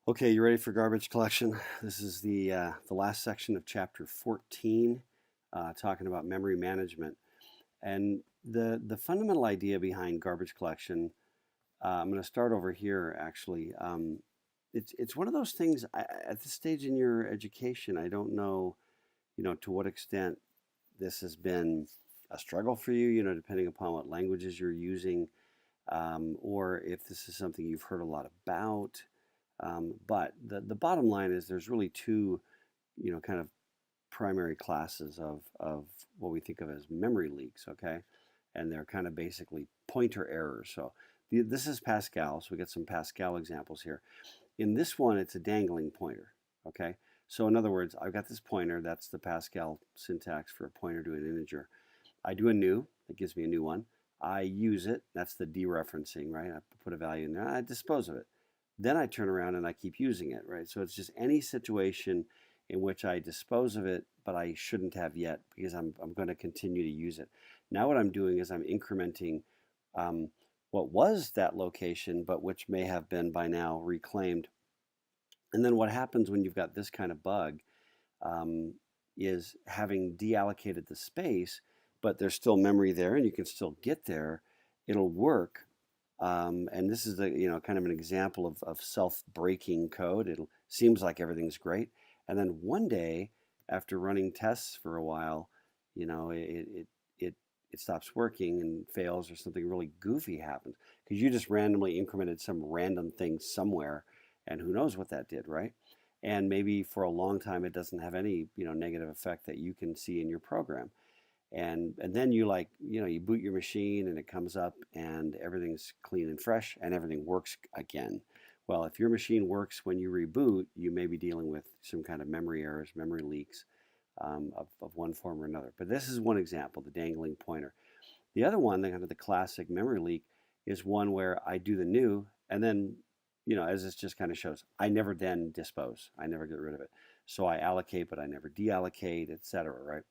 Okay, you ready for garbage collection? This is the last section of chapter 14, talking about memory management. And the fundamental idea behind garbage collection, I'm going to start over here actually. It's one of those things at this stage in your education, I don't know, to what extent this has been a struggle for you, depending upon what languages you're using, or if this is something you've heard a lot about. But the bottom line is there's really two, kind of primary classes of what we think of as memory leaks, okay? And they're kind of basically pointer errors. So this is Pascal, so we get some Pascal examples here. In this one, it's a dangling pointer, okay? So in other words, I've got this pointer, that's the Pascal syntax for a pointer to an integer. I do a new, that gives me a new one. I use it, that's the dereferencing, right? I put a value in there, I dispose of it. Then I turn around and I keep using it, right? So it's just any situation in which I dispose of it, but I shouldn't have yet because I'm going to continue to use it. Now what I'm doing is I'm incrementing um, what was that location, but which may have been by now reclaimed. And then what happens when you've got this kind of bug um, is having deallocated the space, but there's still memory there and you can still get there, it'll work. And this is the, kind of an example of self-breaking code. It seems like everything's great. And then one day, after running tests for a while, it stops working and fails or something really goofy happens because you just randomly incremented some random thing somewhere and who knows what that did, right? And maybe for a long time it doesn't have any, negative effect that you can see in your program. And then you you boot your machine and it comes up and everything's clean and fresh and everything works again. Well, if your machine works when you reboot, you may be dealing with some kind of memory errors, memory leaks of one form or another. But this is one example, the dangling pointer. The other one, the kind of the classic memory leak, is one where I do the new and then, as this just kind of shows, I never then dispose. I never get rid of it. So I allocate, but I never deallocate, etc. Right?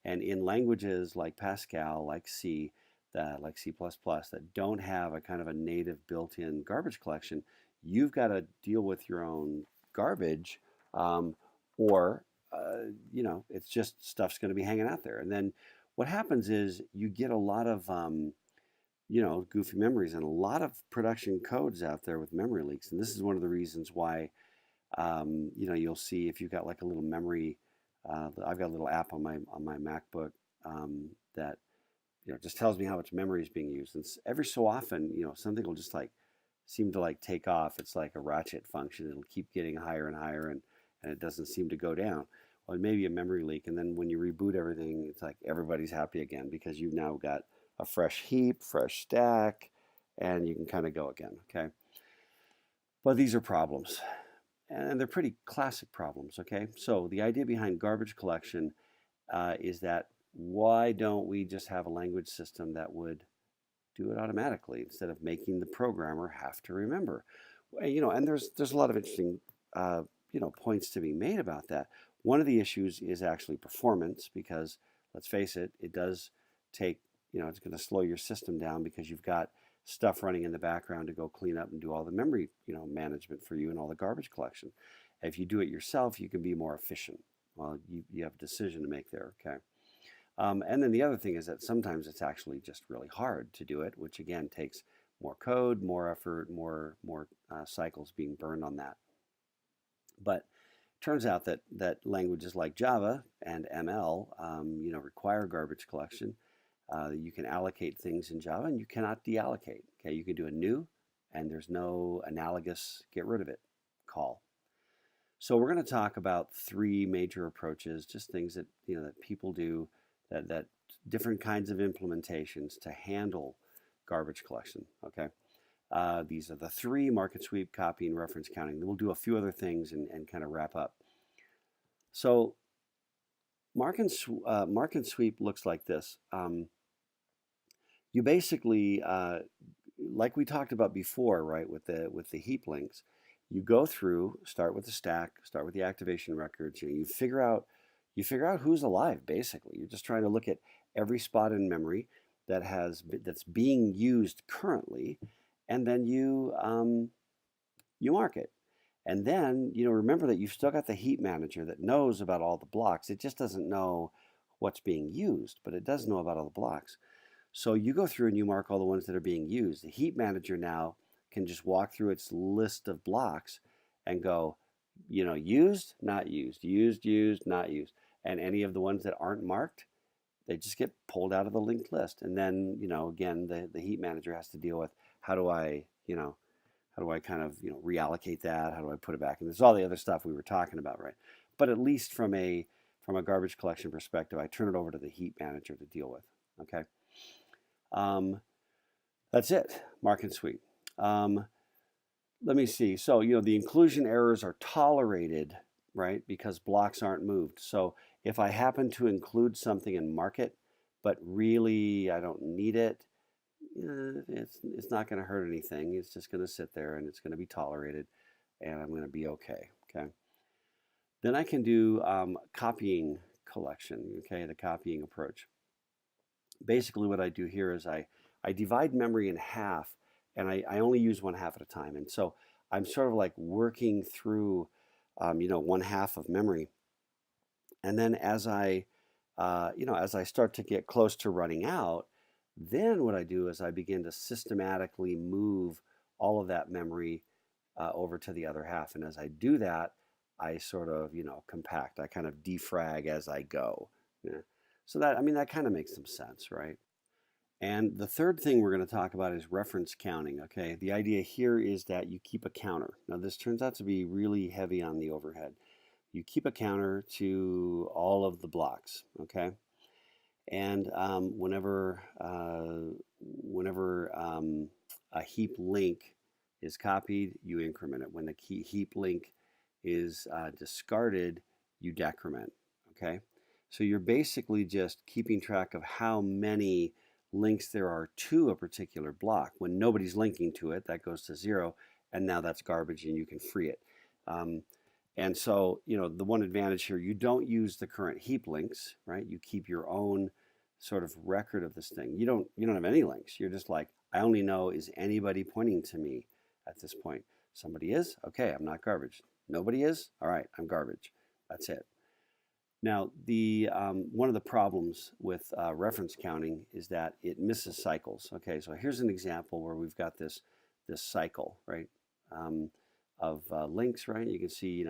And in languages like Pascal, like C, like C++, that don't have a kind of a native built-in garbage collection, you've got to deal with your own garbage, um, or it's just stuff's going to be hanging out there. And then what happens is you get a lot of goofy memories and a lot of production codes out there with memory leaks. And this is one of the reasons why you'll see if you've got like a little memory. I've got a little app on my MacBook that just tells me how much memory is being used, and every so often something will just like seem to like take off. It's like a ratchet function. It'll keep getting higher and higher, and it doesn't seem to go down. Well, it may be a memory leak, and then when you reboot everything, it's like everybody's happy again because you've now got a fresh heap, fresh stack, and you can kind of go again. Okay, but these are problems and they're pretty classic problems, okay? So the idea behind garbage collection is that why don't we just have a language system that would do it automatically instead of making the programmer have to remember? And there's a lot of interesting points to be made about that. One of the issues is actually performance because let's face it, it does take, it's going to slow your system down because you've got stuff running in the background to go clean up and do all the memory, management for you and all the garbage collection. If you do it yourself, you can be more efficient. Well, you have a decision to make there, okay? And then the other thing is that sometimes it's actually just really hard to do it, which again takes more code, more effort, more cycles being burned on that. But it turns out that languages like Java and ML, require garbage collection. You can allocate things in Java and you cannot deallocate. Okay, you can do a new and there's no analogous get rid of it call. So we're going to talk about three major approaches, just things that that people do, that different kinds of implementations to handle garbage collection. Okay, these are the three: market sweep, copy, and reference counting. Then we'll do a few other things and kind of wrap up. So mark and sweep looks like this. You basically, like we talked about before, right, with the heap links, you go through, start with the stack, start with the activation records. You figure out who's alive. Basically, you're just trying to look at every spot in memory that's being used currently, and then you mark it. And then, remember that you've still got the heap manager that knows about all the blocks. It just doesn't know what's being used, but it does know about all the blocks. So you go through and you mark all the ones that are being used. The heap manager now can just walk through its list of blocks and go, used, not used, used, not used. And any of the ones that aren't marked, they just get pulled out of the linked list. And then, again, the heap manager has to deal with how do I, how do I kind of, reallocate that? How do I put it back? And there's all the other stuff we were talking about, right? But at least from a garbage collection perspective, I turn it over to the heap manager to deal with. Okay. That's it. Mark and sweep. Let me see. So, the inclusion errors are tolerated, right? Because blocks aren't moved. So if I happen to include something and mark it, but really I don't need it, it's not going to hurt anything. It's just going to sit there and it's going to be tolerated and I'm going to be okay. Okay. Then I can do copying collection. Okay. The copying approach. Basically what I do here is I divide memory in half and I only use one half at a time. And so I'm sort of like working through, one half of memory. And then as as I start to get close to running out, then what I do is I begin to systematically move all of that memory over to the other half. And as I do that, I sort of, compact. I kind of defrag as I go. Yeah. So that kind of makes some sense, right? And the third thing we're going to talk about is reference counting, okay? The idea here is that you keep a counter. Now, this turns out to be really heavy on the overhead. You keep a counter to all of the blocks, okay? And whenever a heap link is copied, you increment it. When the heap link is discarded, you decrement, okay? So you're basically just keeping track of how many links there are to a particular block. When nobody's linking to it, that goes to 0, and now that's garbage and you can free it. And so, the one advantage here, you don't use the current heap links, right? You keep your own sort of record of this thing. You don't have any links. You're just like, I only know, is anybody pointing to me at this point? Somebody is? Okay, I'm not garbage. Nobody is? All right, I'm garbage. That's it. Now, the one of the problems with reference counting is that it misses cycles. Okay, so here's an example where we've got this cycle, right, of links, right? You can see,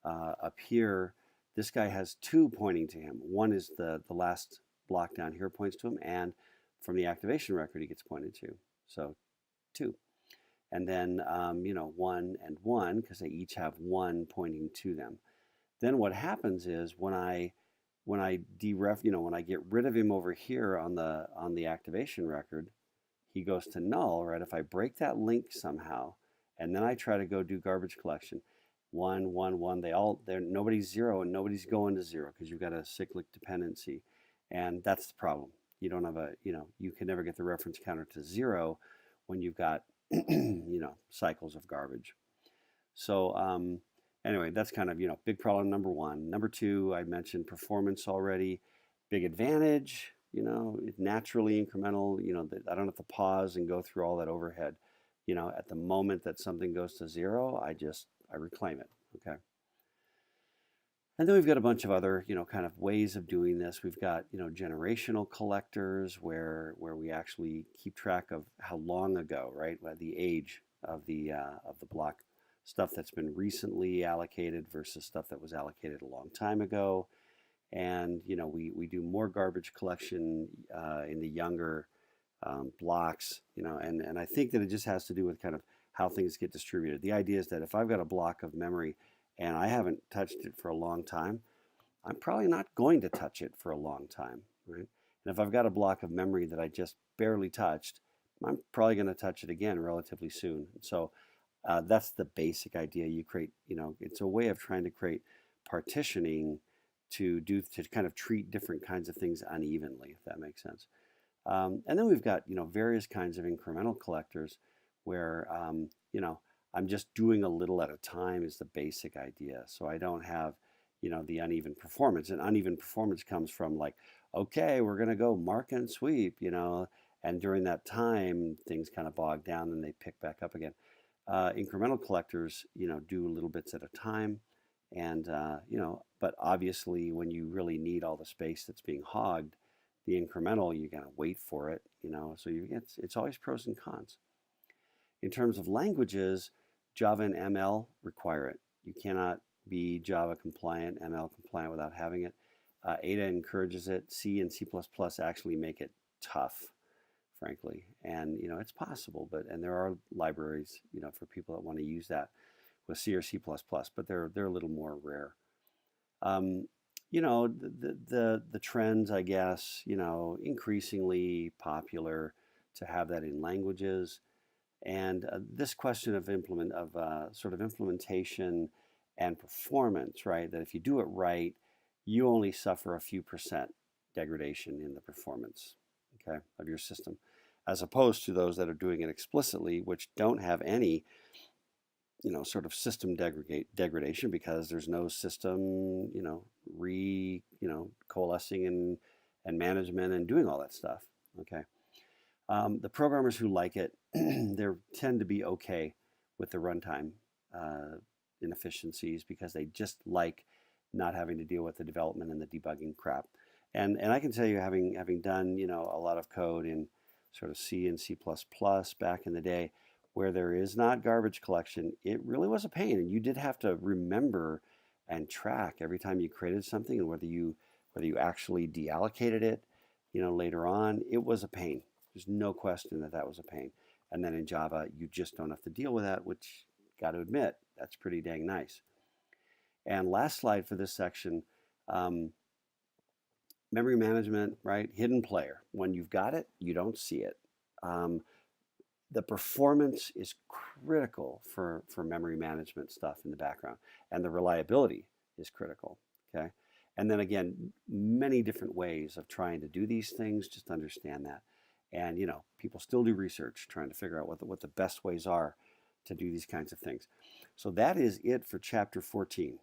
up here, this guy has 2 pointing to him. One is the last block down here points to him, and from the activation record, he gets pointed to. So 2. And then, 1 and 1, because they each have 1 pointing to them. Then what happens is when I when I get rid of him over here on the activation record, he goes to null, right? If I break that link somehow, and then I try to go do garbage collection, 1, 1, 1, nobody's 0 and nobody's going to 0 because you've got a cyclic dependency, and that's the problem. You don't have you can never get the reference counter to 0 when you've got cycles of garbage. So anyway, that's kind of, big problem number 1. Number 2, I mentioned performance already. Big advantage, naturally incremental, I don't have to pause and go through all that overhead. At the moment that something goes to 0, I reclaim it, okay? And then we've got a bunch of other, kind of ways of doing this. We've got, generational collectors where we actually keep track of how long ago, right? The age of the block, stuff that's been recently allocated versus stuff that was allocated a long time ago. And, we do more garbage collection in the younger blocks, and I think that it just has to do with kind of how things get distributed. The idea is that if I've got a block of memory and I haven't touched it for a long time, I'm probably not going to touch it for a long time, right? And if I've got a block of memory that I just barely touched, I'm probably going to touch it again relatively soon. So that's the basic idea. You create, it's a way of trying to create partitioning to kind of treat different kinds of things unevenly, if that makes sense. And then we've got, various kinds of incremental collectors where, I'm just doing a little at a time is the basic idea. So I don't have, the uneven performance. And uneven performance comes from like, okay, we're going to go mark and sweep, and during that time, things kind of bog down and they pick back up again. Incremental collectors, do little bits at a time. And, but obviously when you really need all the space that's being hogged, the incremental, you're going to wait for it, so it's always pros and cons. In terms of languages, Java and ML require it. You cannot be Java compliant, ML compliant without having it. Ada encourages it. C and C++ actually make it tough, frankly. And it's possible, and there are libraries, for people that want to use that with C or C++, but they're a little more rare. Um, the trends, I guess, increasingly popular to have that in languages. And this question of sort of implementation and performance, right? That if you do it right, you only suffer a few percent degradation in the performance, okay, of your system, as opposed to those that are doing it explicitly, which don't have any, sort of system degradation because there's no system, coalescing and management and doing all that stuff, okay. The programmers who like it, they tend to be okay with the runtime inefficiencies because they just like not having to deal with the development and the debugging crap. And I can tell you, having done a lot of code in sort of C and C++ back in the day, where there is not garbage collection, it really was a pain, and you did have to remember and track every time you created something, and whether you actually deallocated it, later on. It was a pain. There's no question that was a pain. And then in Java, you just don't have to deal with that, which, got to admit, that's pretty dang nice. And last slide for this section, memory management, right? Hidden player. When you've got it, you don't see it. The performance is critical for memory management stuff in the background, and the reliability is critical, okay? And then again, many different ways of trying to do these things, just understand that. And people still do research trying to figure out what the best ways are to do these kinds of things. So that is it for chapter 14.